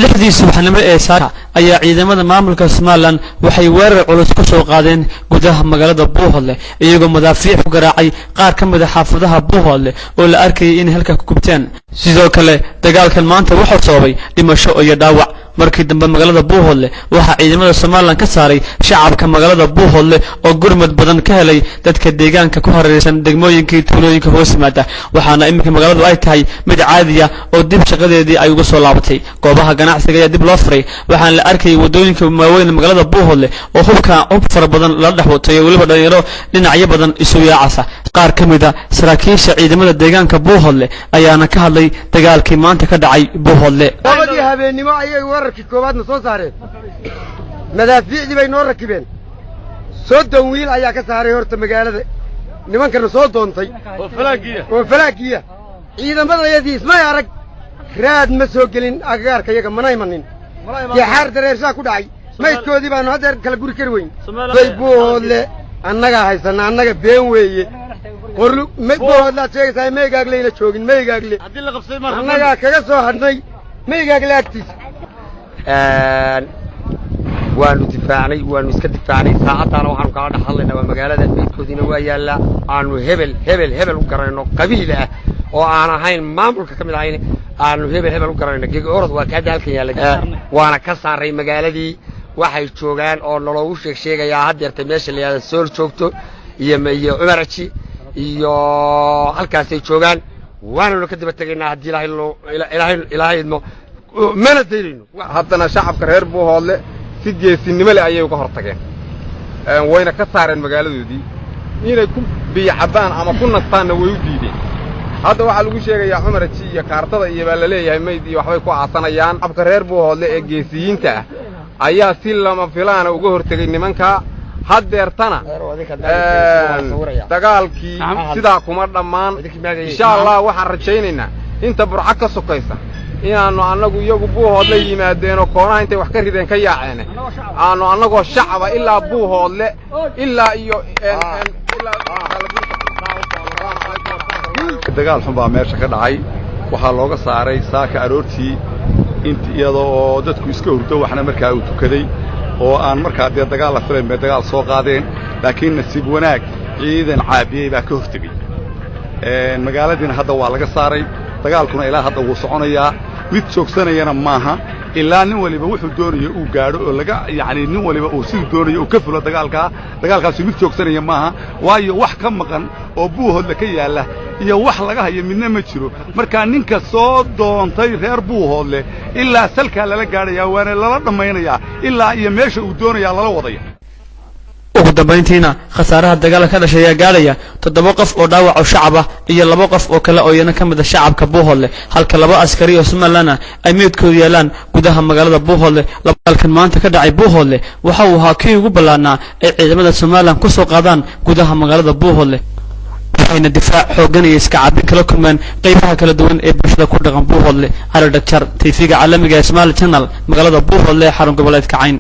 lixdii subaxnimo ee saaka ayaa ciidamada maamulka Soomaaliland waxay weerar culus ku soo qaadeen gudaha magaalada Buuhoodle iyagoo madaafiic ku garaacay qaar ka mid ah xaafadaha Buuhoodle oo la arkayay in halka ku gubteen sidoo kale dagaalkan maanta wuxuu sababay dhimasho iyo dhaawac markii dambe magaalada Buuhoodle waxa ciidamada Soomaaliland ka saaray shacabka magaalada Buuhoodle oo gurmad badan ka helay dadka deegaanka ku hareeraysan degmooyinkii tuulooyinka hoos yimaada waxaana iminka magaaladu ay tahay mid caadi ah oo dib shaqadeedii ay uga soo laabatay goobaha ganacsiga ayaa dib loo furay waxaan la arkay wadooyinka waaweyn magaalada Buuhoodle oo hub fara badan la dhaxwatay waliba dhalinyaro dhinacyo badan isu yaacasa qaar ka mid ah saraakiisha ciidamada deegaanka Buuhoodle ayaana ka hadlay dagaalkii maanta ka dhacay Buuhoodle habeenimo ayay wararkii koobaadna soo saareen madaafiicdii bay noo rakibeen soddon wiil ayaa ka saaray horta magaalada nimankana soo doontay oo falaagiya ciidamadayadii ismay arag raad ma soo gelin agagaarka iyaga mana imanin yaxaar dareershaa ku dhacay maydkoodii baanu haddeer kala guri kari weyn bay Buuhoodle annagaa haysana annaga been weeye Buuhoodlaad sheegaysaa meygaagleyna joogin meygaagle annagaa kaga soo hadhnay meygaagle agtiisa waanu difaacnay waanu iska difaacnay saacadaana waxaanu kala dhex hadlaynaa waa magaalada meydkoodiina waa yaallaa aanu hebel u garanayno qabiil ah oo aan ahayn maamulka ka mid ahayn aanu hebel u garanayno geega orod waa kaada halkan yaalla waana ka saaray magaaladii waxay joogaan oo nologu sheegayaa haddeerta meesha la yidhahdo sool joogto iyo cumaraji iyo halkaasay joogaan waananu ka daba tegaynaa haddii ilaahay idmo mana daynayno haddana shacabka reer Buuhoodle si geesinimo leh ayay uga hortageen wayna ka saareen magaaladoodii inay ku biyo cabaan ama ku nastaanna way u diideen hadda waxaa lagu sheegayaa cumaraji iyo kaartada iyo baa la leeyahay mayd iyo waxbay ku aasanayaan shacabka reer Buuhoodle ee geesiyiinta ah ayaa si lama filaana uga hortagay nimanka haddeertana dagaalkii sidaa kuma dhammaan insha Allah waxaan rajaynaynaa inta burca ka sokaysa inaanu annagu iyagu Buuhoodle yimaadeen oo koonaha intay wax ka rideen ka yaaceen aanu annagoo shacaba ilaa Buuhoodle ilaa iyo dagaal xun baa meesha ka dhacay waxaa looga saaray saaka aroortii iyadoo dadku iska hurdo waxna markaa uu tukaday oo aan markaa dee dagaal la filayn bay dagaal soo qaadeen laakiin nasiib wanaag ciidan caabiyey baa ka hortegey magaaladiina hadda waa laga saaray dagaalkuna ilaa hadda wuu soconayaa mid joogsanayana maaha ilaa nin waliba wuxuu doonayo uu gaadho oo nin waliba uu siduu doonayo uu ka fulo dagaalkaasi mid joogsanaya maaha waayo wax ka maqan oo Buuhoodle ka yaalla iyo wax laga hayo midna ma jiro markaa ninka soo doontay reer Buuhoodle ilaa salkaa lala gaadhayaa waana lala dhammaynayaa ilaa iyo meesha uu doonayaa lala wadaya ugu dambeyntiina khasaaraha dagaalka ka dhashay ayaa gaaraya 7 qof oo dhaawac oo shacab ah iyo 2 qof oo kale oo iyana ka mid ah shacabka Buuhoodle halka 2 askari oo Soomaaliland ay meedkooda yeelaan gudaha magaalada Buuhoodle dagaalkan maanta ka dhacay Buuhoodle waxa uu ahaa kii ugu ballaarnaa ee ciidamada Soomaaliland ku soo qaadaan gudaha magaalada Buuhoodle waxayna difaac xoogan iyo iska caabin kala kulmeen qaybaha kala duwan ee bulshada ku dhaqan Buuhoodle Cali Dhagjar TV-ga caalamiga ee Somali Channel magaalada Buuhoodle xarun goboleedka Cayn